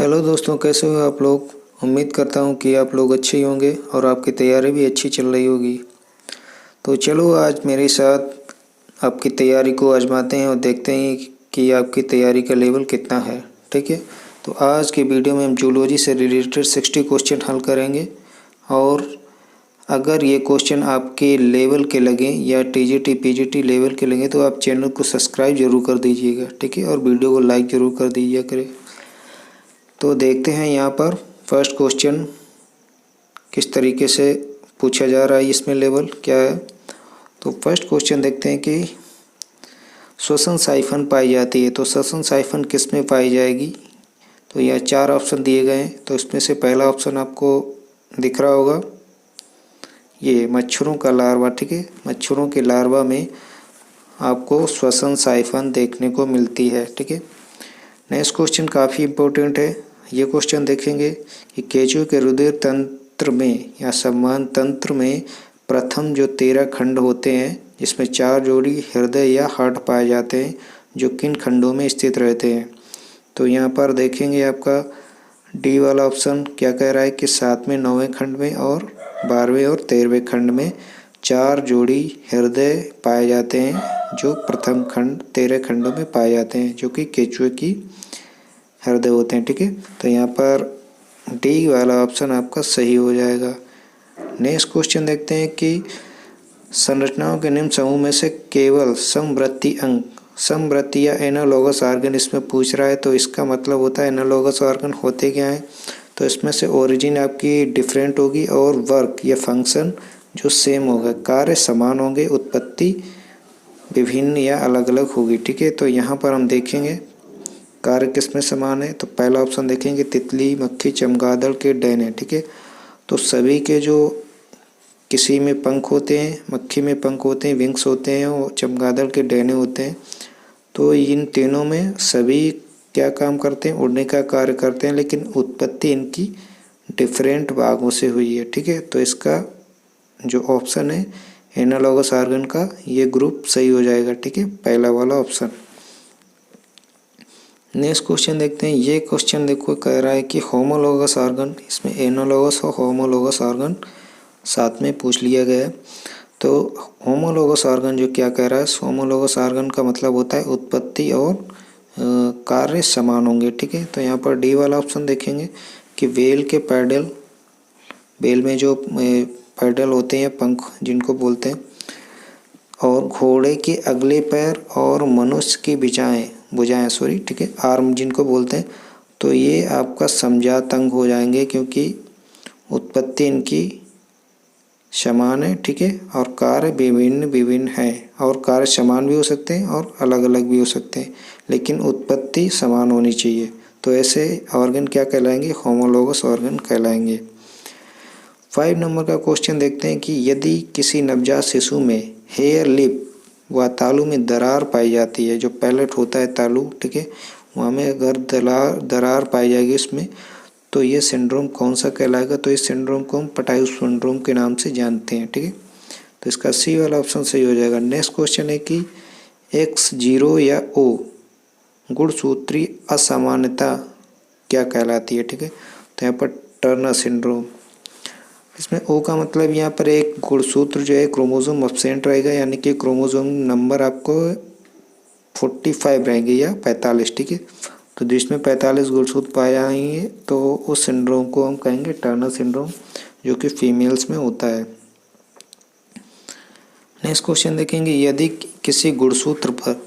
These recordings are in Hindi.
हेलो दोस्तों, कैसे हो आप लोग। उम्मीद करता हूँ कि आप लोग अच्छे ही होंगे और आपकी तैयारी भी अच्छी चल रही होगी। तो चलो आज मेरे साथ आपकी तैयारी को आजमाते हैं और देखते हैं कि आपकी तैयारी का लेवल कितना है। ठीक है, तो आज के वीडियो में हम जूलॉजी से रिलेटेड 60 क्वेश्चन हल करेंगे और अगर ये क्वेश्चन आपके लेवल के लगें या टीजीटी पीजीटी लेवल के लगें तो आप चैनल को सब्सक्राइब जरूर कर दीजिएगा। ठीक है, और वीडियो को लाइक ज़रूर कर दीजिए करें। तो देखते हैं यहाँ पर फर्स्ट क्वेश्चन किस तरीके से पूछा जा रहा है, इसमें लेवल क्या है। तो फर्स्ट क्वेश्चन देखते हैं कि श्वसन साइफन पाई जाती है, तो श्वसन साइफन किस में पाई जाएगी। तो यह 4 ऑप्शन दिए गए हैं, तो इसमें से पहला ऑप्शन आपको दिख रहा होगा, ये मच्छरों का लार्वा। ठीक है, मच्छरों के लार्वा में आपको श्वसन साइफन देखने को मिलती है। ठीक है, नेक्स्ट क्वेश्चन काफ़ी इम्पोर्टेंट है। ये क्वेश्चन देखेंगे कि केंचुए के रुधिर तंत्र में या संवहन तंत्र में प्रथम जो 13 खंड होते हैं जिसमें 4 जोड़ी हृदय या हार्ट पाए जाते हैं, जो किन खंडों में स्थित रहते हैं। तो यहाँ पर देखेंगे आपका डी वाला ऑप्शन क्या कह रहा है कि 7वें 9वें खंड में और 12वें और 13वें खंड में 4 जोड़ी हृदय पाए जाते हैं, जो प्रथम खंड 13 खंडों में पाए जाते हैं, जो कि केंचुए की हृदय होते हैं। ठीक है, तो यहाँ पर डी वाला ऑप्शन आपका सही हो जाएगा। नेक्स्ट क्वेश्चन देखते हैं कि संरचनाओं के निम्न समूह में से केवल समवर्ती अंग, समवर्ती या एनालॉगस ऑर्गन इसमें पूछ रहा है, तो इसका मतलब होता है एनालॉगस ऑर्गन होते क्या हैं। तो इसमें से ओरिजिन आपकी डिफरेंट होगी और वर्क या फंक्शन जो सेम होगा, कार्य समान होंगे, उत्पत्ति विभिन्न या अलग अलग होगी। ठीक है, तो यहाँ पर हम देखेंगे कार्य किसमें समान है। तो पहला ऑप्शन देखेंगे तितली, मक्खी, चमगादड़ के डैने। ठीक है, तो सभी के जो किसी में पंख होते हैं, मक्खी में पंख होते हैं, विंग्स होते हैं, और चमगादड़ के डैने होते हैं। तो इन तीनों में सभी क्या काम करते हैं, उड़ने का कार्य करते हैं, लेकिन उत्पत्ति इनकी डिफरेंट भागों से हुई है। ठीक है, तो इसका जो ऑप्शन है एनालॉगस ऑर्गन का, ये ग्रुप सही हो जाएगा। ठीक है, पहला वाला ऑप्शन। नेक्स्ट क्वेश्चन देखते हैं। ये क्वेश्चन देखो कह रहा है कि होमोलोगस ऑर्गन, इसमें एनालॉगस और होमोलोगस ऑर्गन साथ में पूछ लिया गया है। तो होमोलोगस ऑर्गन जो क्या कह रहा है, होमोलोगस ऑर्गन का मतलब होता है उत्पत्ति और कार्य समान होंगे। ठीक है, तो यहाँ पर डी वाला ऑप्शन देखेंगे कि वेल के पैडल, वेल में जो पैडल होते हैं पंख जिनको बोलते हैं, और घोड़े के अगले पैर और मनुष्य की भुजाएं सॉरी, ठीक है, आर्म जिनको बोलते हैं, तो ये आपका समजात अंग हो जाएंगे, क्योंकि उत्पत्ति इनकी समान है। ठीक है, और कार्य विभिन्न विभिन्न है, और कार्य समान भी हो सकते हैं और अलग अलग भी हो सकते हैं, लेकिन उत्पत्ति समान होनी चाहिए। तो ऐसे ऑर्गन क्या कहलाएंगे, होमोलोगस ऑर्गन कहलाएंगे। 5 नंबर का क्वेश्चन देखते हैं कि यदि किसी नवजात शिशु में हेयर लिप व तालू में दरार पाई जाती है, जो पैलेट होता है तालू, ठीक है, वहाँ में अगर दरार पाई जाएगी इसमें, तो ये सिंड्रोम कौन सा कहलाएगा। तो इस सिंड्रोम को हम पटायु सिंड्रोम के नाम से जानते हैं। ठीक है, तो इसका सी वाला ऑप्शन सही हो जाएगा। नेक्स्ट क्वेश्चन है कि X0 या O गुणसूत्री असामान्यता क्या कहलाती है। ठीक है, तो यहाँ पर टर्नर सिंड्रोम, इसमें ओ का मतलब यहाँ पर एक गुणसूत्र जो है क्रोमोसोम एब्सेंट रहेगा, यानी कि क्रोमोसोम नंबर आपको 45 रहेंगे या 45। ठीक है, तो जिसमें 45 गुणसूत्र पाए जाएंगे तो उस सिंड्रोम को हम कहेंगे टर्नर सिंड्रोम, जो कि फीमेल्स में होता है। नेक्स्ट क्वेश्चन देखेंगे, यदि किसी गुणसूत्र पर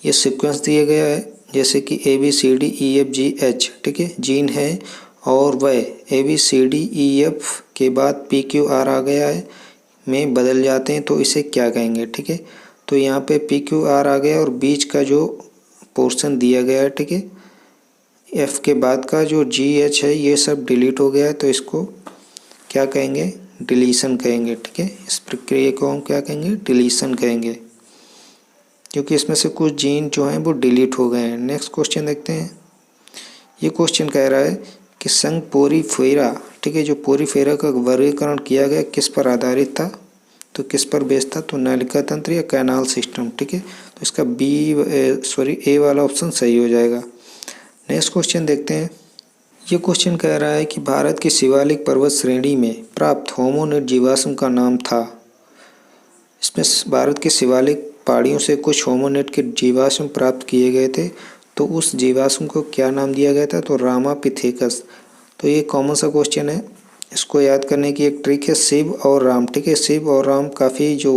यह सीक्वेंस दिया गया है, जैसे कि ABCDEFGH, ठीक है, जीन है, और वह ABCDEF के बाद PQR आ गया है में बदल जाते हैं, तो इसे क्या कहेंगे। ठीक है, तो यहाँ पे PQR आ गया और बीच का जो पोर्शन दिया गया है, ठीक है, F के बाद का जो GH है ये सब डिलीट हो गया है, तो इसको क्या कहेंगे, डिलीशन कहेंगे। ठीक है, इस प्रक्रिया को हम क्या कहेंगे, डिलीशन कहेंगे, क्योंकि इसमें से कुछ जीन जो हैं वो डिलीट हो गए हैं। नेक्स्ट क्वेश्चन देखते हैं। ये क्वेश्चन कह रहा है कि संघ पोरीफेरा, ठीक है, जो पोरीफेरा का वर्गीकरण किया गया किस पर आधारित था, तो किस पर बेस्ड था, तो नलिका तंत्र या कैनाल सिस्टम। ठीक है, तो इसका ए वाला ऑप्शन सही हो जाएगा। नेक्स्ट क्वेश्चन देखते हैं। ये क्वेश्चन कह रहा है कि भारत की शिवालिक पर्वत श्रेणी में प्राप्त होमोनिड जीवाश्म का नाम था। इसमें भारत की शिवालिक पहाड़ियों से कुछ होमोनिड के जीवाश्म प्राप्त किए गए थे, तो उस जीवाश्म को क्या नाम दिया गया था, तो रामापिथेकस। तो ये कॉमन सा क्वेश्चन है, इसको याद करने की एक ट्रिक है शिव और राम। ठीक है, शिव और राम काफ़ी जो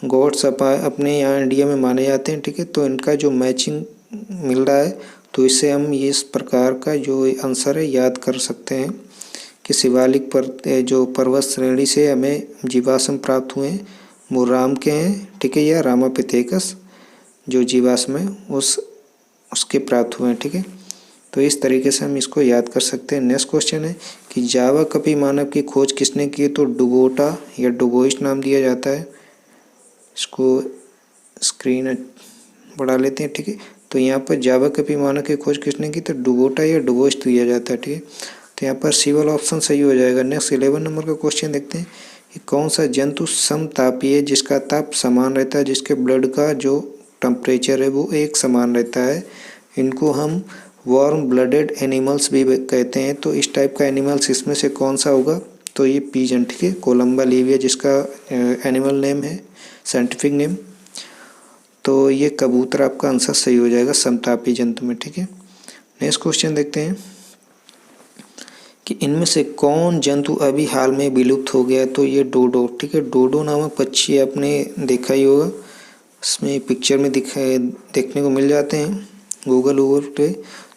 गॉड्स अपने यहाँ इंडिया में माने जाते हैं। ठीक है, तो इनका जो मैचिंग मिल रहा है, तो इससे हम ये इस प्रकार का जो आंसर है याद कर सकते हैं कि शिवालिक जो पर्वत श्रेणी से हमें जीवाश्म प्राप्त हुए हैं वो राम के हैं। ठीक है, या रामापिथेकस जो जीवाश्म है उसके प्राप्त हुए हैं। ठीक है, तो इस तरीके से हम इसको याद कर सकते हैं। नेक्स्ट क्वेश्चन है कि जावा कपी मानव की खोज किसने की, तो डुबोटा या डुबोइस नाम दिया जाता है। इसको स्क्रीन बढ़ा लेते हैं। ठीक है, तो यहाँ पर जावा कपी मानव की खोज किसने की, तो डुबोटा या डुबोइस दिया जाता है। ठीक है, तो यहाँ पर सी वाला ऑप्शन सही हो जाएगा। नेक्स्ट 11 नंबर का क्वेश्चन देखते हैं कि कौन सा जंतु समतापी है, जिसका ताप समान रहता है, जिसके ब्लड का जो टेम्परेचर है वो एक समान रहता है। इनको हम वार्म ब्लडेड एनिमल्स भी कहते हैं। तो इस टाइप का एनिमल्स इसमें से कौन सा होगा, तो ये पीजन। ठीक है, कोलम्बा लिविया जिसका एनिमल नेम है, साइंटिफिक नेम। तो ये कबूतर आपका आंसर सही हो जाएगा समतापी जंतु में। ठीक है, नेक्स्ट क्वेश्चन देखते हैं कि इनमें से कौन जंतु अभी हाल में विलुप्त हो गया है, तो ये डोडो। ठीक है, डोडो नामक पक्षी आपने देखा ही होगा, इसमें पिक्चर में देखने को मिल जाते हैं गूगल पे।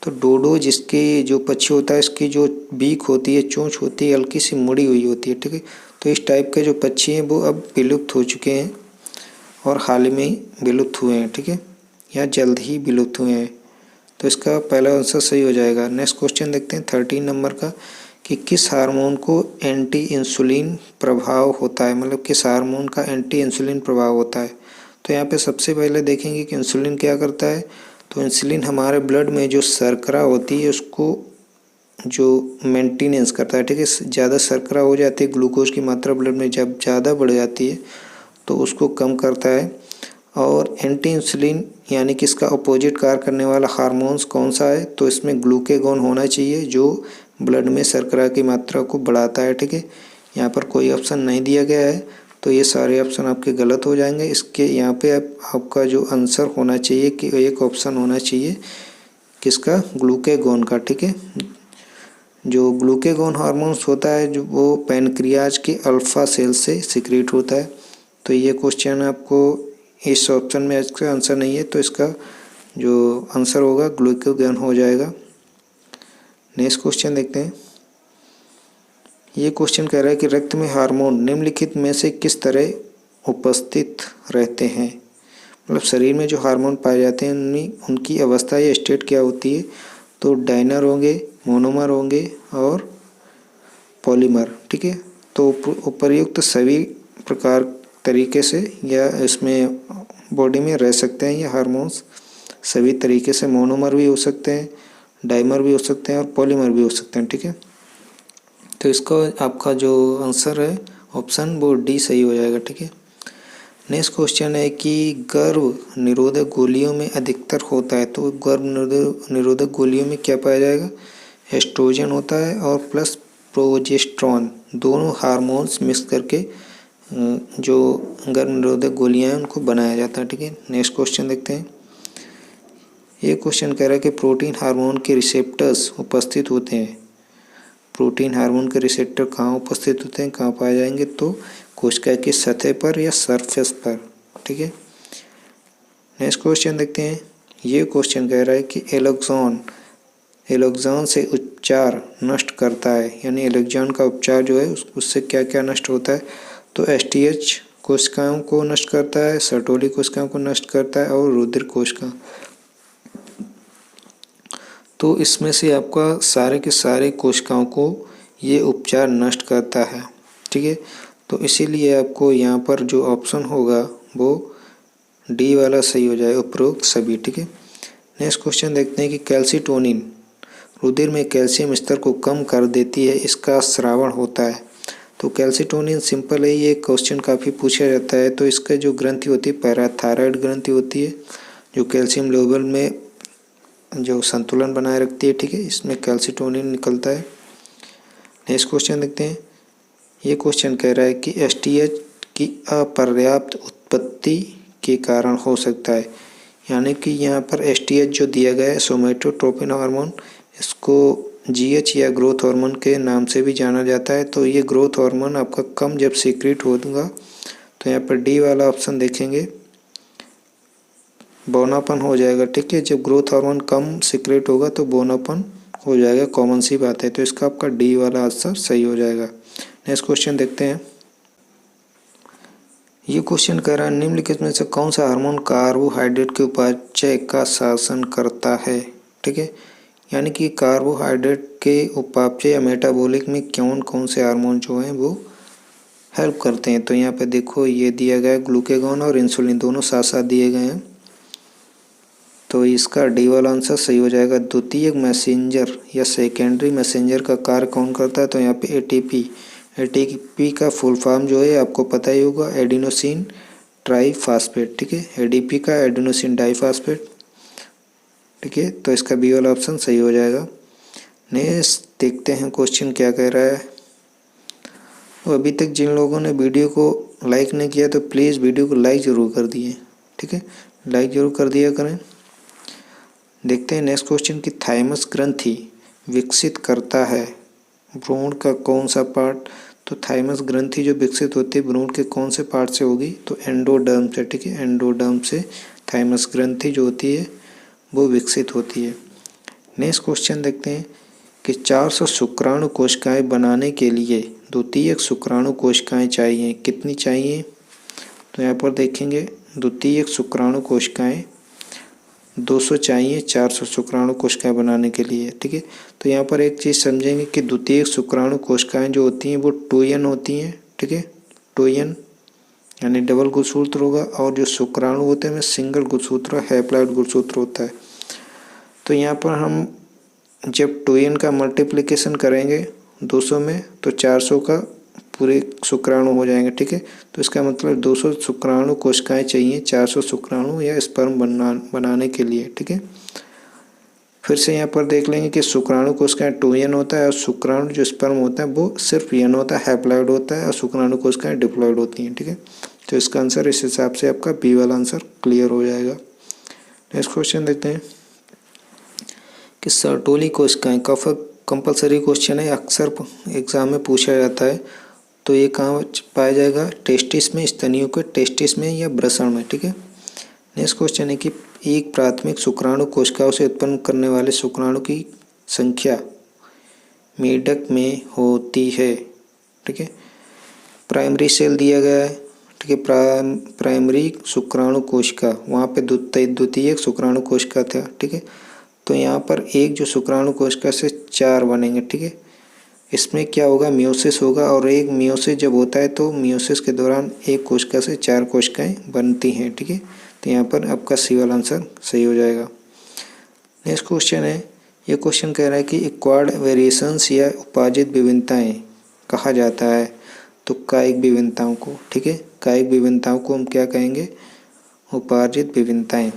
तो डोडो जिसके जो पक्षी होता है, इसकी जो बीक होती है, चोंच होती है, हल्की सी मुड़ी हुई होती है। ठीक है, तो इस टाइप के जो पक्षी हैं वो अब विलुप्त हो चुके हैं और हाल ही में ही विलुप्त हुए हैं। ठीक है, या जल्द ही विलुप्त हुए हैं, तो इसका पहला आंसर सही हो जाएगा। नेक्स्ट क्वेश्चन देखते हैं 13 नंबर का कि किस हार्मोन को एंटी इंसुलिन प्रभाव होता है, मतलब किस हार्मोन का एंटी इंसुलिन प्रभाव होता है। तो यहाँ पे सबसे पहले देखेंगे कि इंसुलिन क्या करता है। तो इंसुलिन हमारे ब्लड में जो शर्करा होती है उसको जो मेंटेनेंस करता है। ठीक है, ज़्यादा शर्करा हो जाती है, ग्लूकोज की मात्रा ब्लड में जब ज़्यादा बढ़ जाती है तो उसको कम करता है। और एंटी इंसुलिन यानी कि इसका अपोजिट कार्य करने वाला हार्मोन्स कौन सा है, तो इसमें ग्लूकेगॉन होना चाहिए जो ब्लड में शर्करा की मात्रा को बढ़ाता है। ठीक है, यहाँ पर कोई ऑप्शन नहीं दिया गया है, तो ये सारे ऑप्शन आपके गलत हो जाएंगे। इसके यहाँ पे आपका जो आंसर होना चाहिए कि एक ऑप्शन होना चाहिए किसका, ग्लूकेगॉन का। ठीक है, जो ग्लूकेगॉन हार्मोन्स होता है जो वो पैनक्रियाज के अल्फा सेल से सिक्रीट होता है। तो ये क्वेश्चन आपको इस ऑप्शन में इसका आंसर नहीं है, तो इसका जो आंसर होगा ग्लूकेगॉन हो जाएगा। नेक्स्ट क्वेश्चन देखते हैं। ये क्वेश्चन कह रहा है कि रक्त में हार्मोन निम्नलिखित में से किस तरह उपस्थित रहते हैं, मतलब शरीर में जो हार्मोन पाए जाते हैं उनकी अवस्था या स्टेट क्या होती है। तो डाइनर होंगे, मोनोमर होंगे और पॉलीमर। ठीक है, तो उपर्युक्त सभी प्रकार तरीके से या इसमें बॉडी में रह सकते हैं ये हार्मोन्स सभी तरीके से। मोनोमर भी हो सकते हैं, डाइमर भी हो सकते हैं और पॉलीमर भी हो सकते हैं। ठीक है, तो इसका आपका जो आंसर है ऑप्शन वो डी सही हो जाएगा। ठीक है, नेक्स्ट क्वेश्चन है कि गर्भ निरोधक गोलियों में अधिकतर होता है। तो गर्भ निरोधक गोलियों में क्या पाया जाएगा, एस्ट्रोजन होता है और प्लस प्रोजेस्टेरॉन, दोनों हार्मोन्स मिक्स करके जो गर्भ निरोधक गोलियां हैं उनको बनाया जाता है। ठीक है, नेक्स्ट क्वेश्चन देखते हैं। ये क्वेश्चन कह रहा है कि प्रोटीन हार्मोन के रिसेप्टर्स उपस्थित होते हैं। प्रोटीन हार्मोन के रिसेप्टर कहाँ उपस्थित होते हैं, कहाँ पाए जाएंगे, तो कोशिका की सतह पर या सरफेस पर। ठीक है, नेक्स्ट क्वेश्चन देखते हैं। ये क्वेश्चन कह रहा है कि एलोक्सॉन से उपचार नष्ट करता है, यानी एलोक्सॉन का उपचार जो है उससे क्या क्या नष्ट होता है। तो एसटीएच कोशिकाओं को नष्ट करता है, सर्टोली कोशिकाओं को नष्ट करता है और रुधिर कोशिका। तो इसमें से आपका सारे के सारे कोशिकाओं को ये उपचार नष्ट करता है। ठीक है, तो इसीलिए आपको यहाँ पर जो ऑप्शन होगा वो डी वाला सही हो जाएगा, उपरोक्त सभी। ठीक है, नेक्स्ट क्वेश्चन देखते हैं कि कैल्सिटोनिन रुधिर में कैल्शियम स्तर को कम कर देती है, इसका स्रावण होता है। तो कैल्सिटोनिन सिंपल है, ये क्वेश्चन काफ़ी पूछा जाता है। तो इसका जो ग्रंथि होती है पैराथायरॉयड ग्रंथि होती है, जो कैल्शियम लेवल में जो संतुलन बनाए रखती है, ठीक है। इसमें कैल्सिटोनिन निकलता है। नेक्स्ट क्वेश्चन देखते हैं। ये क्वेश्चन कह रहा है कि एसटीएच की अपर्याप्त उत्पत्ति के कारण हो सकता है। यानी कि यहाँ पर एसटीएच जो दिया गया है सोमेटोट्रोपिन हार्मोन, इसको जीएच या ग्रोथ हार्मोन के नाम से भी जाना जाता है। तो ये ग्रोथ हार्मोन आपका कम जब सीक्रेट होगा तो यहाँ पर डी वाला ऑप्शन देखेंगे, बौनापन हो जाएगा, ठीक है। जब ग्रोथ हार्मोन कम सीक्रेट होगा तो बौनापन हो जाएगा, कॉमन सी बात है। तो इसका आपका डी वाला आंसर सही हो जाएगा। नेक्स्ट क्वेश्चन देखते हैं। ये क्वेश्चन कह रहा है निम्नलिखित में से कौन सा हार्मोन कार्बोहाइड्रेट के उपापचय का शासन करता है, ठीक है। यानी कि कार्बोहाइड्रेट के उपापचय या मेटाबॉलिक में कौन कौन से हार्मोन जो हैं वो हेल्प करते हैं। तो यहाँ पे देखो ये दिया गया है, ग्लूकेगॉन और इंसुलिन दोनों साथ साथ दिए गए हैं। तो इसका डी वाला आंसर सही हो जाएगा। द्वितीयक मैसेंजर या सेकेंडरी मैसेंजर का कार्य कौन करता है, तो यहाँ पे एटीपी। एटीपी का फुल फॉर्म जो है आपको पता ही होगा, एडिनोसिन ट्राईफॉस्फेट, ठीक है। एडीपी का एडिनोसिन डाईफॉस्फेट, ठीक है। तो इसका बी वाला ऑप्शन सही हो जाएगा। नेक्स्ट देखते हैं क्वेश्चन क्या कह रहा है। तो अभी तक जिन लोगों ने वीडियो को लाइक नहीं किया तो प्लीज़ वीडियो को लाइक ज़रूर कर दिए, ठीक है। लाइक ज़रूर कर दिया करें। देखते हैं नेक्स्ट क्वेश्चन कि थाइमस ग्रंथि विकसित करता है भ्रूण का कौन सा पार्ट। तो थाइमस ग्रंथि जो विकसित होती है भ्रूण के कौन से पार्ट से होगी, तो एंडोडर्म से, ठीक है। एंडोडर्म से थाइमस ग्रंथि जो होती है वो विकसित होती है। नेक्स्ट क्वेश्चन देखते हैं कि 400 शुक्राणु कोशिकाएं बनाने के लिए द्वितीयक शुक्राणु कोशिकाएं चाहिए, कितनी चाहिए। तो यहाँ पर देखेंगे द्वितीयक शुक्राणु कोशिकाएं 200 चाहिए 400 शुक्राणु कोशिकाएं बनाने के लिए, ठीक है। तो यहाँ पर एक चीज़ समझेंगे कि द्वितीयक शुक्राणु कोशिकाएं जो होती हैं वो 2n होती हैं, ठीक है। 2n यानी डबल गुणसूत्र होगा, और जो शुक्राणु होते हैं सिंगल गुणसूत्र हैप्लॉइड गुणसूत्र होता है। तो यहाँ पर हम जब 2n का मल्टीप्लिकेशन करेंगे 200 में तो 400 का पूरे शुक्राणु हो जाएंगे, ठीक है। तो इसका मतलब 200 शुक्राणु कोशिकाएं चाहिए 400 शुक्राणु या स्पर्म बनाने के लिए, ठीक है। फिर से यहाँ पर देख लेंगे कि शुक्राणु कोशिकाएं 2n होता है और शुक्राणु जो स्पर्म होता है वो सिर्फ n होता है, हैप्लॉइड होता है, और शुक्राणु कोशिकाएं डिप्लॉइड होती हैं, ठीक है। तो इसका आंसर इस हिसाब से आपका बी वाला आंसर क्लियर हो जाएगा। नेक्स्ट क्वेश्चन देखते हैं कि सर्टोली कोशिकाएं कंपल्सरी क्वेश्चन है, अक्सर एग्जाम में पूछा जाता है। तो ये कहाँ पाया जाएगा, टेस्टिस में, स्तनियों के टेस्टिस में या वृषण में, ठीक है। नेक्स्ट क्वेश्चन है कि एक प्राथमिक शुक्राणु कोशिकाओं से उत्पन्न करने वाले शुक्राणु की संख्या मेढक में होती है, ठीक है। प्राइमरी सेल दिया गया है, ठीक है। प्राइमरी शुक्राणु कोशिका, वहाँ पे द्वितीयक शुक्राणु कोशिका था, ठीक है। तो यहाँ पर एक जो शुक्राणु कोशिका से 4 बनेंगे, ठीक है। इसमें क्या होगा, मियोसिस होगा, और एक मियोसिस जब होता है तो मियोसिस के दौरान एक कोशिका से 4 कोशिकाएं बनती हैं, ठीक है। तो यहाँ पर आपका सी वाला आंसर सही हो जाएगा। नेक्स्ट क्वेश्चन है, ये क्वेश्चन कह रहा है कि एक्वायर्ड वेरिएशंस या उपार्जित विभिन्नताएं कहा जाता है तो कायिक विभिन्नताओं को, ठीक है। कायिक विभिन्नताओं को हम क्या कहेंगे, उपार्जित विभिन्नताएं।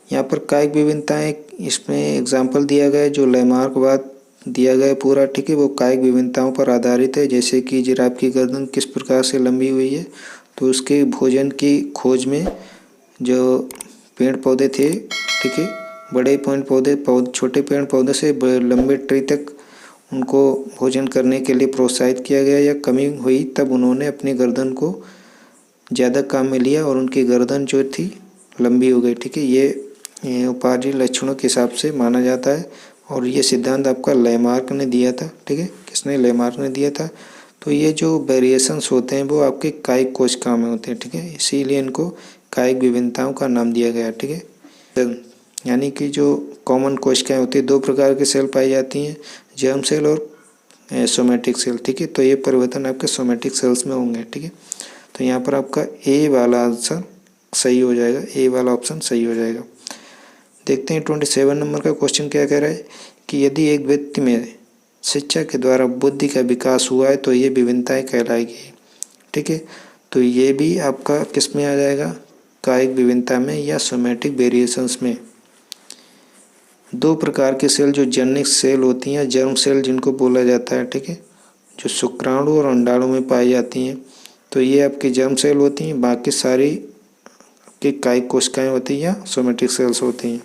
यहाँ पर कायिक विभिन्नताएं, इसमें एग्जाम्पल दिया गया है जो लैमार्कवाद दिया गया पूरा, ठीक है। वो कायिक विभिन्नताओं पर आधारित है, जैसे कि जिराफ की गर्दन किस प्रकार से लंबी हुई है, तो उसके भोजन की खोज में जो पेड़ पौधे थे, ठीक है, बड़े पेड़ पौधे छोटे पेड़ पौधे से लंबे ट्री तक उनको भोजन करने के लिए प्रोत्साहित किया गया या कमी हुई, तब उन्होंने अपनी गर्दन को ज़्यादा काम में लिया और उनकी गर्दन जो थी लंबी हो गई, ठीक है। ये उपार्जित लक्षणों के हिसाब से माना जाता है, और ये सिद्धांत आपका लैमार्क ने दिया था, ठीक है। किसने, लैमार्क ने दिया था। तो ये जो वेरिएशंस होते हैं वो आपके कायिक कोशिकाओं में होते हैं, ठीक है। इसीलिए इनको कायिक विभिन्नताओं का नाम दिया गया, ठीक है। यानी कि जो कॉमन कोशिकाएं होती है, 2 प्रकार के सेल पाई जाती हैं, जर्म सेल और सोमेटिक सेल, ठीक है। तो ये परिवर्तन आपके सोमेटिक सेल्स में होंगे, ठीक है। तो यहाँ पर आपका ए वाला आंसर सही हो जाएगा, ए वाला ऑप्शन सही हो जाएगा। देखते हैं 27 नंबर का क्वेश्चन क्या कह रहा है कि यदि एक व्यक्ति में शिक्षा के द्वारा बुद्धि का विकास हुआ है तो ये विभिन्नताएं कहलाएगी, ठीक है। तो ये भी आपका किस में आ जाएगा, कायिक विभिन्नता में या सोमेटिक वेरिएशंस में। दो प्रकार के सेल जो जननिक सेल होती हैं, जर्म सेल जिनको बोला जाता है, ठीक है, जो शुक्राणु और अंडाणु में पाई जाती हैं, तो ये आपकी जर्म सेल होती हैं। बाकी सारी की कायिक कोशिकाएं होती हैं या सोमेटिक सेल्स होती हैं।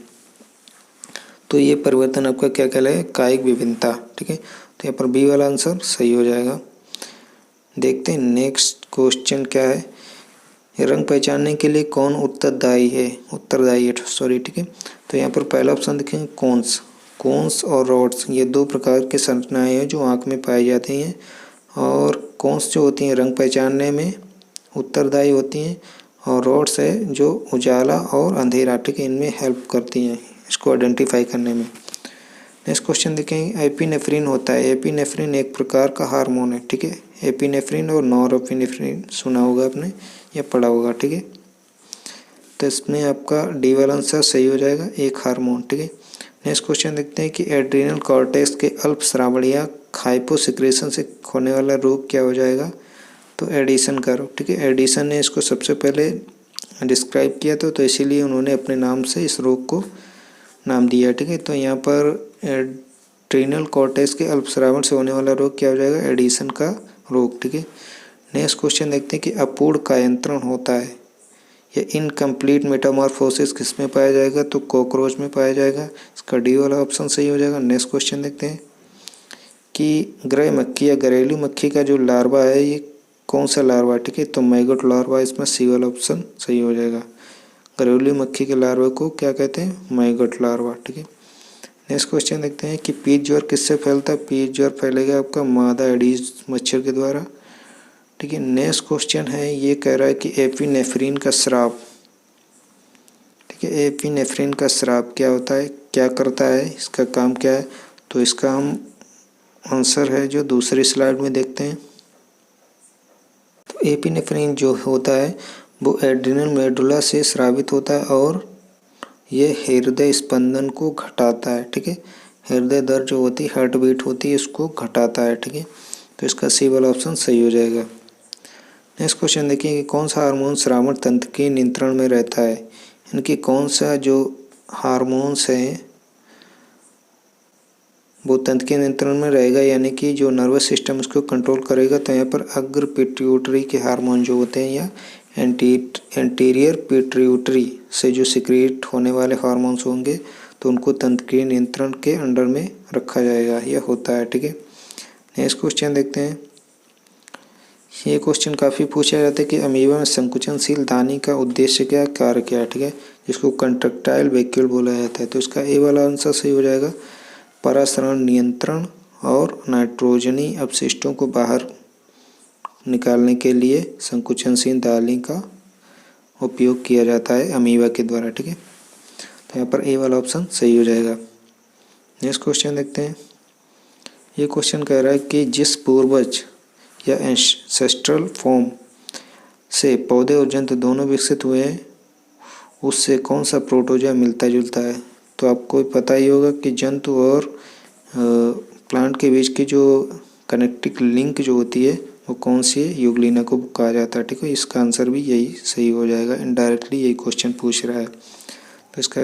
तो ये परिवर्तन आपका क्या कहलाए, कायिक विभिन्नता, ठीक है। तो यहाँ पर बी वाला आंसर सही हो जाएगा। देखते हैं नेक्स्ट क्वेश्चन क्या है। रंग पहचानने के लिए कौन उत्तरदायी है, ठीक है। तो यहाँ पर पहला ऑप्शन देखेंगे कोन्स और रॉड्स, ये दो प्रकार के संरचनाएं हैं जो आँख में पाई जाती हैं, और कोन्स जो होती हैं रंग पहचानने में उत्तरदायी होती हैं, और रॉड्स है जो उजाला और अंधेरा, ठीक है, इनमें हेल्प करती हैं इसको आइडेंटिफाई करने में। नेक्स्ट क्वेश्चन देखेंगे, एपिनेफ्रिन होता है। एपिनेफ्रिन एक प्रकार का हार्मोन है, ठीक है। एपिनेफ्रिन और नॉरएपिनेफ्रिन सुना होगा आपने या पढ़ा होगा, ठीक है। तो इसमें आपका डी वाला आंसर सही हो जाएगा, एक हार्मोन, ठीक है। नेक्स्ट क्वेश्चन देखते हैं कि एड्रीनल कॉर्टेक्स के अल्प श्रावण या हाइपोसिक्रेशन से होने वाला रोग क्या हो जाएगा, तो एडिसन का रोग, ठीक है। एडिसन ने इसको सबसे पहले डिस्क्राइब किया था, तो इसीलिए उन्होंने अपने नाम से इस रोग को नाम दिया, ठीक है। तो यहाँ पर एड्रीनल कॉर्टेक्स के अल्पस्रावन से होने वाला रोग क्या हो जाएगा, एडिसन का रोग, ठीक है। नेक्स्ट क्वेश्चन देखते हैं कि अपूर्ण कायांतरण होता है या इनकम्प्लीट मेटामॉर्फोसिस किस में पाया जाएगा, तो कॉकरोच में पाया जाएगा। इसका डी वाला ऑप्शन सही हो जाएगा। नेक्स्ट क्वेश्चन देखते हैं कि गृह मक्खी या घरेलू मक्खी का जो लार्वा है ये कौन सा लार्वा, ठीक है, तो मैगोट लार्वा, इसमें सी वाला ऑप्शन सही हो जाएगा। घरेलू मक्खी के लार्वा को क्या कहते हैं, मैगोट लार्वा, ठीक है। नेक्स्ट क्वेश्चन देखते हैं कि पीत ज्वर किससे फैलता है। पीत ज्वर फैलेगा आपका मादा एडीज मच्छर के द्वारा, ठीक है। नेक्स्ट क्वेश्चन है, ये कह रहा है कि एपिनेफ्रिन का स्राव, ठीक है, एपिनेफ्रिन का स्राव क्या होता है, क्या करता है, इसका काम क्या है, तो इसका हम आंसर है जो दूसरी स्लाइड में देखते हैं। तो एपिनेफ्रिन जो होता है वो एड्रिनल मेडुला से स्रावित होता है और ये हृदय स्पंदन को घटाता है, ठीक है। हृदय दर जो होती है, हार्ट बीट होती है, इसको घटाता है, ठीक है। तो इसका सी वाला ऑप्शन सही हो जाएगा। नेक्स्ट क्वेश्चन देखिए कि कौन सा हार्मोन श्रावण तंत्र के नियंत्रण में रहता है। इनकी कौन सा जो हार्मोन्स हैं वो तंत्र के नियंत्रण में रहेगा, यानी कि जो नर्वस सिस्टम उसको कंट्रोल करेगा। तो यहाँ पर अग्र पिट्यूटरी के हार्मोन जो होते हैं या एंटीरियर पिट्यूटरी से जो सिक्रेट होने वाले हार्मोन्स होंगे तो उनको तंत्र के नियंत्रण के अंडर में रखा जाएगा, यह होता है, ठीक है। नेक्स्ट क्वेश्चन देखते हैं। ये क्वेश्चन काफ़ी पूछा जाता है कि अमीबा में संकुचनशील दानी का उद्देश्य क्या, कार्य क्या है, ठीक है, जिसको कंट्रक्टाइल वैक्यूल बोला जाता है। तो इसका ए वाला आंसर सही हो जाएगा। परासरण नियंत्रण और नाइट्रोजनी अपशिष्टों को बाहर निकालने के लिए संकुचनशील दानी का उपयोग किया जाता है अमीबा के द्वारा, ठीक है। तो यहाँ पर ए वाला ऑप्शन सही हो जाएगा। नेक्स्ट क्वेश्चन देखते हैं। ये क्वेश्चन कह रहा है कि जिस पूर्वज या एंसेस्ट्रल फॉर्म से पौधे और जंतु दोनों विकसित हुए हैं उससे कौन सा प्रोटोजोआ मिलता जुलता है। तो आपको पता ही होगा कि जंतु और प्लांट के बीच की जो कनेक्टिव लिंक जो होती है वो कौन सी है, यूग्लिना को कहा जाता है, ठीक है। इसका आंसर भी यही सही हो जाएगा, इनडायरेक्टली यही क्वेश्चन पूछ रहा है, तो इसका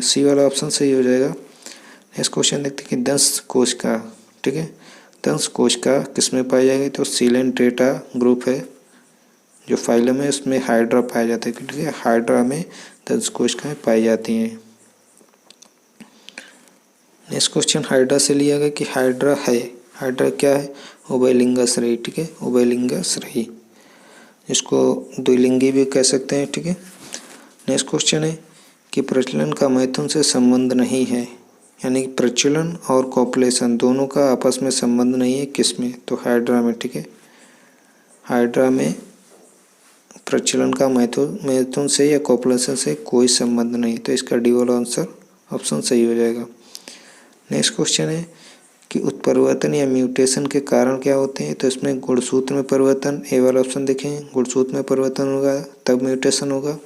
सी वाला ऑप्शन सही हो जाएगा। नेक्स्ट क्वेश्चन देखते हैं कि दंश कोशिका, ठीक है, दंश कोशिका किसमें पाई जाएगी, तो सीलेंट्रेटा ग्रुप है जो फाइलम है उसमें हाइड्रा पाया जाता है, ठीक है। हाइड्रा में दंश कोशिकाएं पाई जाती हैं। नेक्स्ट क्वेश्चन हाइड्रा से लिया गया कि हाइड्रा क्या है, उभयलिंगाश्रयी, ठीक है, उभयलिंगाश्रयी, इसको द्विलिंगी भी कह सकते हैं, ठीक है। नेक्स्ट क्वेश्चन है कि प्रजनन का मैथुन से संबंध नहीं है, यानी कि प्रजनन और कॉपुलेशन दोनों का आपस में संबंध नहीं है, किसमें, तो हाइड्रा में, ठीक है। हाइड्रा में प्रजनन का मैथुन से या कॉपुलेशन से कोई संबंध नहीं, तो इसका डी वाला आंसर ऑप्शन सही हो जाएगा। नेक्स्ट क्वेश्चन है कि उत्परिवर्तन या म्यूटेशन के कारण क्या होते हैं, तो इसमें गुणसूत्र में परिवर्तन, ए वाला ऑप्शन देखें, गुणसूत्र में परिवर्तन होगा तब म्यूटेशन होगा।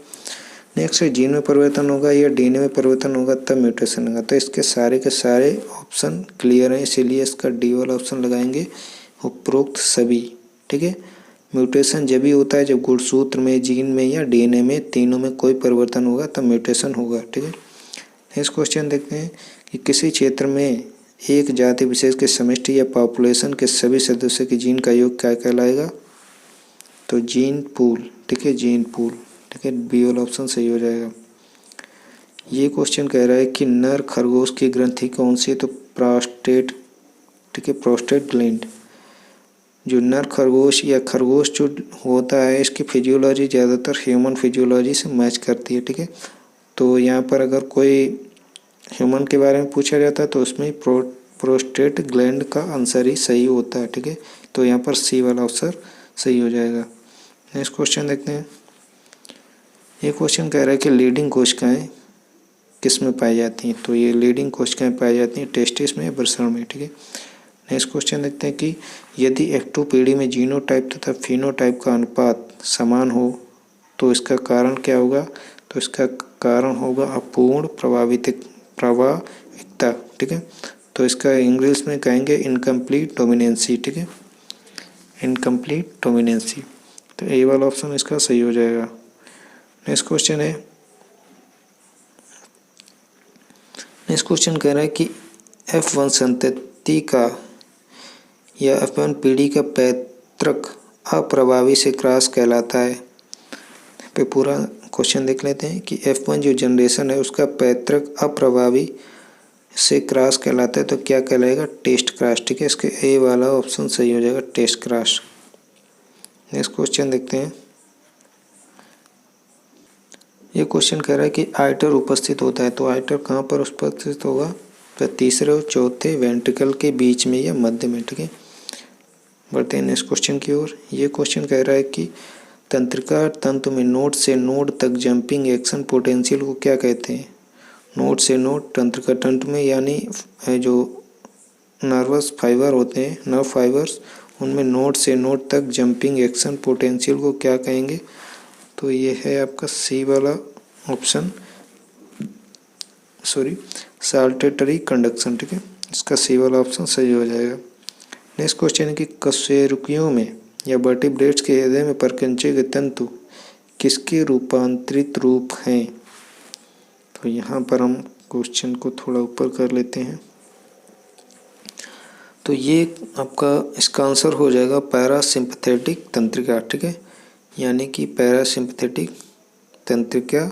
नेक्स्ट है जीन में परिवर्तन होगा या डीएनए में परिवर्तन होगा तब म्यूटेशन होगा। तो इसके सारे के सारे ऑप्शन क्लियर हैं, इसीलिए इसका डी वाला ऑप्शन लगाएंगे, उपरोक्त सभी, ठीक है। म्यूटेशन जब भी होता है जब गुणसूत्र में, जीन में या डीएनए में, तीनों में कोई परिवर्तन होगा तब म्यूटेशन होगा, ठीक है। नेक्स्ट क्वेश्चन देखते हैं कि किसी क्षेत्र में एक जाति विशेष के समष्टि या पॉपुलेशन के सभी सदस्यों के जीन का योग क्या कहलाएगा? तो जीन पूल, ठीक है, जीन पूल, ठीक है, बी वाला ऑप्शन सही हो जाएगा। ये क्वेश्चन कह रहा है कि नर खरगोश की ग्रंथि कौन सी है? तो प्रोस्टेट, ठीक है, प्रोस्टेट ग्लैंड। जो नर खरगोश या खरगोश जो होता है इसकी फिजियोलॉजी ज़्यादातर ह्यूमन फिजियोलॉजी से मैच करती है, ठीक है। तो यहाँ पर अगर कोई ह्यूमन के बारे में पूछा जाता है तो उसमें प्रोस्टेट ग्लैंड का आंसर ही सही होता है, ठीक है। तो यहाँ पर सी वाला आंसर सही हो जाएगा। नेक्स्ट क्वेश्चन देखते हैं। ये क्वेश्चन कह रहा है कि लीडिंग कोशिकाएं किस में पाई जाती हैं? तो ये लीडिंग कोशिकाएं पाई जाती हैं टेस्टिस में या वृषण में, ठीक है। नेक्स्ट क्वेश्चन देखते हैं कि यदि F2 पीढ़ी में जीनोटाइप तथा फिनोटाइप का अनुपात समान हो तो इसका कारण क्या होगा? तो इसका कारण होगा अपूर्ण प्रभाविकता, ठीक है। तो इसका इंग्लिश में कहेंगे इनकम्प्लीट डोमिनेंसी, ठीक है, इनकम्प्लीट डोमिनेंसी। तो ए वाला ऑप्शन इसका सही हो जाएगा। नेक्स्ट क्वेश्चन है, नेक्स्ट क्वेश्चन कह रहा है कि F1 संतति का या F1 पीढ़ी का पैतृक अप्रभावी से क्रॉस कहलाता है। पे पूरा क्वेश्चन देख लेते हैं कि F1 जो जनरेशन है उसका पैतृक अप्रभावी से क्रॉस कहलाता है तो क्या कहलाएगा? टेस्ट क्रॉस, ठीक है। इसके ए वाला ऑप्शन सही हो जाएगा, टेस्ट क्रॉस। नेक्स्ट क्वेश्चन देखते हैं। ये क्वेश्चन कह रहा है कि आइटर उपस्थित होता है तो आइटर कहाँ पर उपस्थित होगा? तो तीसरे और चौथे वेंट्रिकल के बीच में या मध्य में, ठीक है। बढ़ते हैं नेक्स्ट क्वेश्चन की ओर। ये क्वेश्चन कह रहा है कि तंत्रिका तंतु में नोड से नोड तक जंपिंग एक्शन पोटेंशियल को क्या कहते हैं? नोड से नोड तंत्रिका तंतु में यानी जो नर्वस फाइबर होते हैं, नर्व फाइबर्स, उनमें नोड से नोड तक जंपिंग एक्शन पोटेंशियल को क्या कहेंगे? तो ये है आपका सी वाला ऑप्शन, सॉरी, साल्टेटरी कंडक्शन, ठीक है। इसका सी वाला ऑप्शन सही हो जाएगा। नेक्स्ट क्वेश्चन है कि कशेरुकियों में या वर्टिब्रेट्स के हृदय में प्रकृंचे के तंतु किसके रूपांतरित रूप हैं? तो यहाँ पर हम क्वेश्चन को थोड़ा ऊपर कर लेते हैं। तो ये आपका इसका आंसर हो जाएगा पैरासिम्पथेटिक तंत्रिका, ठीक है, यानी कि पैरासिम्पथेटिक तंत्रिका,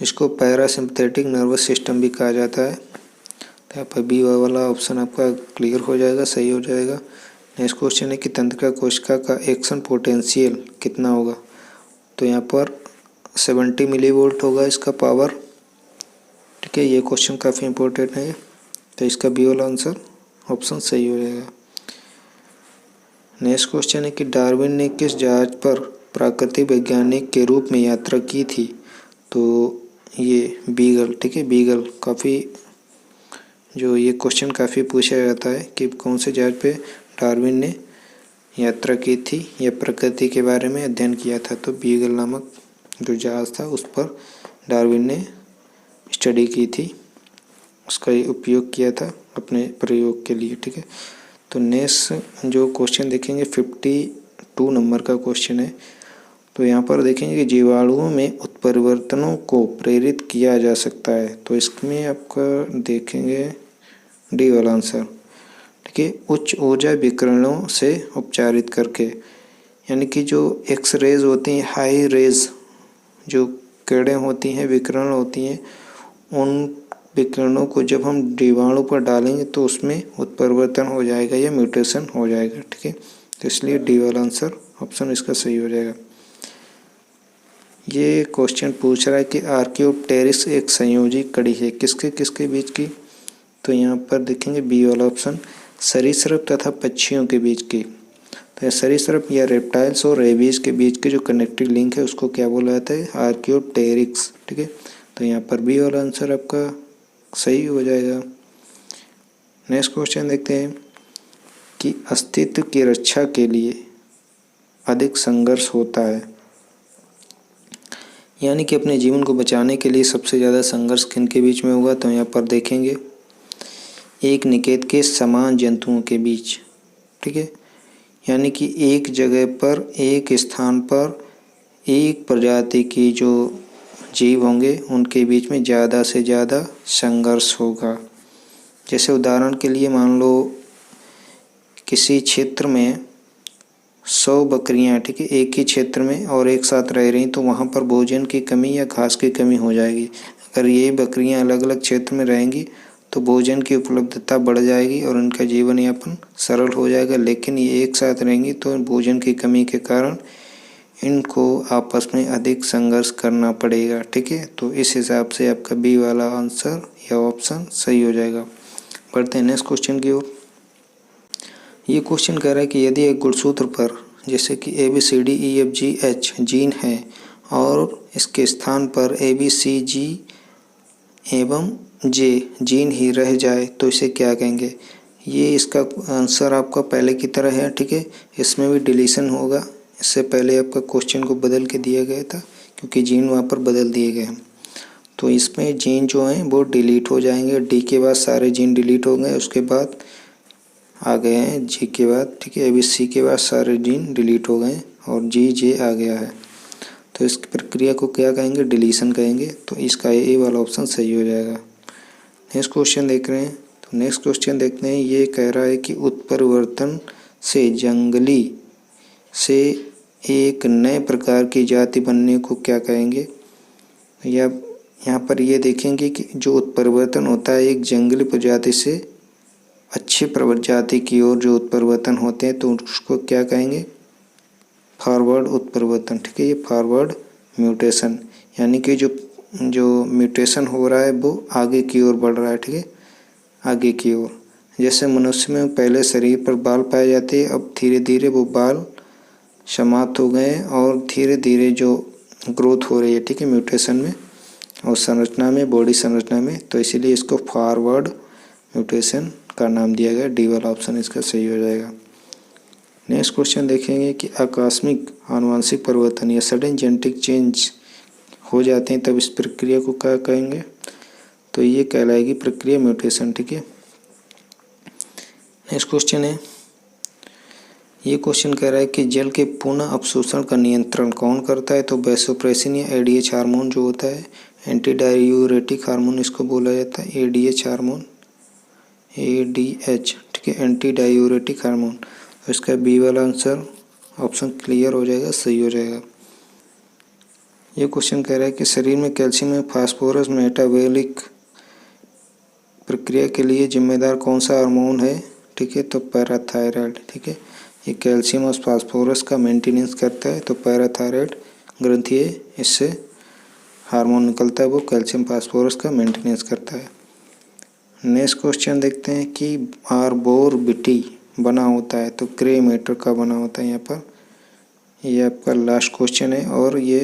इसको पैरासिम्पथेटिक नर्वस सिस्टम भी कहा जाता है। तो यहाँ पर बी वाला ऑप्शन आपका क्लियर हो जाएगा, सही हो जाएगा। नेक्स्ट क्वेश्चन है कि तंत्रिका कोशिका का एक्शन पोटेंशियल कितना होगा? तो यहाँ पर 70 मिलीवोल्ट होगा इसका पावर, ठीक है। ये क्वेश्चन काफ़ी इंपॉर्टेंट है, तो इसका बी वाला आंसर ऑप्शन सही हो जाएगा। नेक्स्ट क्वेश्चन है कि डार्विन ने किस जहाज पर प्राकृतिक वैज्ञानिक के रूप में यात्रा की थी? तो ये बीगल, ठीक है, बीगल। काफ़ी जो ये क्वेश्चन काफ़ी पूछा जाता है कि कौन से जहाज पे डार्विन ने यात्रा की थी या प्रकृति के बारे में अध्ययन किया था? तो बीगल नामक जो जहाज़ था उस पर डार्विन ने स्टडी की थी, उसका उपयोग किया था अपने प्रयोग के लिए, ठीक है। तो नेक्स्ट जो क्वेश्चन देखेंगे 52 नंबर का क्वेश्चन है। तो यहाँ पर देखेंगे कि जीवाणुओं में उत्परिवर्तनों को प्रेरित किया जा सकता है। तो इसमें आपका देखेंगे डी वाला आंसर, ठीक है, उच्च ऊर्जा विकिरणों से उपचारित करके, यानी कि जो एक्स रेज होती हैं, हाई रेज जो किरणें होती हैं, विकिरण होती हैं, उन विकिरणों को जब हम जीवाणु पर डालेंगे तो उसमें उत्परिवर्तन हो जाएगा या म्यूटेशन हो जाएगा, ठीक है। तो इसलिए डी वाला आंसर ऑप्शन इसका सही हो जाएगा। ये क्वेश्चन पूछ रहा है कि आर्कियोप्टेरिक्स एक संयोजी कड़ी है किसके किसके बीच की? तो यहाँ पर देखेंगे बी वाला ऑप्शन, सरीसृप तथा पक्षियों के बीच की। तो सरीसृप या रेप्टाइल्स और रेबीज के बीच के जो कनेक्टिव लिंक है उसको क्या बोला जाता है? आर्कियोप्टेरिक्स, ठीक है। तो यहाँ पर बी वाला आंसर आपका सही हो जाएगा। नेक्स्ट क्वेश्चन देखते हैं कि अस्तित्व की रक्षा के लिए अधिक संघर्ष होता है, यानी कि अपने जीवन को बचाने के लिए सबसे ज़्यादा संघर्ष किन के बीच में होगा? तो यहाँ पर देखेंगे एक निकेत के समान जंतुओं के बीच, ठीक है, यानी कि एक जगह पर, एक स्थान पर एक प्रजाति की जो जीव होंगे उनके बीच में ज़्यादा से ज़्यादा संघर्ष होगा। जैसे उदाहरण के लिए मान लो किसी क्षेत्र में 100 बकरियां, ठीक है, एक ही क्षेत्र में और एक साथ रह रही, तो वहाँ पर भोजन की कमी या घास की कमी हो जाएगी। अगर ये बकरियां अलग अलग क्षेत्र में रहेंगी तो भोजन की उपलब्धता बढ़ जाएगी और उनका जीवन यापन सरल हो जाएगा। लेकिन ये एक साथ रहेंगी तो भोजन की कमी के कारण इनको आपस में अधिक संघर्ष करना पड़ेगा, ठीक है। तो इस हिसाब से आपका बी वाला आंसर या ऑप्शन सही हो जाएगा। बढ़ते हैं नेक्स्ट क्वेश्चन की ओर। ये क्वेश्चन कह रहा है कि यदि एक गुणसूत्र पर जैसे कि ABCDEFGH जीन है और इसके स्थान पर ABCG एवं J जीन ही रह जाए तो इसे क्या कहेंगे। ये इसका आंसर आपका पहले की तरह है, ठीक है। इसमें भी डिलीशन होगा। इससे पहले आपका क्वेश्चन को बदल के दिया गया था क्योंकि जीन वहाँ पर बदल दिए गए हैं। तो इसमें जीन जो हैं वो डिलीट हो जाएंगे। डी के बाद सारे जीन डिलीट हो गए, उसके बाद आ गए हैं जी के बाद, ठीक है। ABC के बाद सारे जीन डिलीट हो गए और J आ गया है। तो इस प्रक्रिया को क्या कहेंगे, डिलीशन कहेंगे। तो इसका ए वाला ऑप्शन सही हो जाएगा। नेक्स्ट क्वेश्चन देख रहे हैं। तो नेक्स्ट क्वेश्चन देखते हैं। ये कह रहा है कि उत्परिवर्तन से जंगली से एक नए प्रकार की जाति बनने को क्या कहेंगे। या यहाँ पर ये देखेंगे कि जो उत्परिवर्तन होता है एक जंगली प्रजाति से अच्छी प्रजाति की ओर जो उत्परिवर्तन होते हैं तो उसको क्या कहेंगे, फॉरवर्ड उत्परिवर्तन, ठीक है। ये फॉरवर्ड म्यूटेशन, यानी कि जो म्यूटेशन हो रहा है वो आगे की ओर बढ़ रहा है, ठीक है, आगे की ओर। जैसे मनुष्य में पहले शरीर पर बाल पाए जाते हैं, अब धीरे धीरे वो बाल समाप्त हो गए और धीरे धीरे जो ग्रोथ हो रही है, ठीक है, म्यूटेशन में और संरचना में, बॉडी संरचना में। तो इसीलिए इसको फॉरवर्ड म्यूटेशन का नाम दिया गया। डी वाला ऑप्शन इसका सही हो जाएगा। नेक्स्ट क्वेश्चन देखेंगे कि आकस्मिक आनुवंशिक परिवर्तन या सडन जेनेटिक चेंज हो जाते हैं तब इस प्रक्रिया को क्या कहेंगे। तो ये कहलाएगी प्रक्रिया म्यूटेशन, ठीक है। नेक्स्ट क्वेश्चन है। ये क्वेश्चन कह रहा है कि जल के पुनः अपशोषण का नियंत्रण कौन करता है। तो वैसोप्रेसिन या ADH हार्मोन जो होता है, एंटी डायूरेटिक हार्मोन इसको बोला जाता है, ADH हार्मोन, ADH, ठीक है, एंटी डायूरेटिक हार्मोन। तो इसका बी वाला आंसर ऑप्शन क्लियर हो जाएगा, सही हो जाएगा। ये क्वेश्चन कह रहा है कि शरीर में कैल्शियम और फास्फोरस मेटाबॉलिक प्रक्रिया के लिए जिम्मेदार कौन सा हार्मोन है, ठीक है। तो पैराथायराइड, ठीक है, ये कैल्शियम और फास्फोरस का मेंटेनेंस करता है। तो पैराथायराइड ग्रंथि है, इससे हार्मोन निकलता है, वो कैल्शियम फास्फोरस का मेंटेनेंस करता है। नेक्स्ट क्वेश्चन देखते हैं कि आर्बोरबिटी बना होता है तो ग्रे मैटर का बना होता है। यहाँ पर ये आपका लास्ट क्वेश्चन है और ये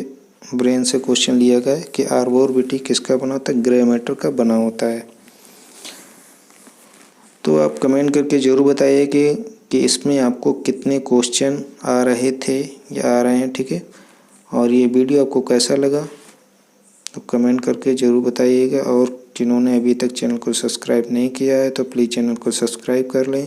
ब्रेन से क्वेश्चन लिया गया है कि आर्बोरबिटी किसका बना होता है, ग्रे मैटर का बना होता है। तो आप कमेंट करके ज़रूर बताइए कि इसमें आपको कितने क्वेश्चन आ रहे थे या आ रहे हैं, ठीक है। और ये वीडियो आपको कैसा लगा तो कमेंट करके ज़रूर बताइएगा। और जिन्होंने अभी तक चैनल को सब्सक्राइब नहीं किया है तो प्लीज़ चैनल को सब्सक्राइब कर लें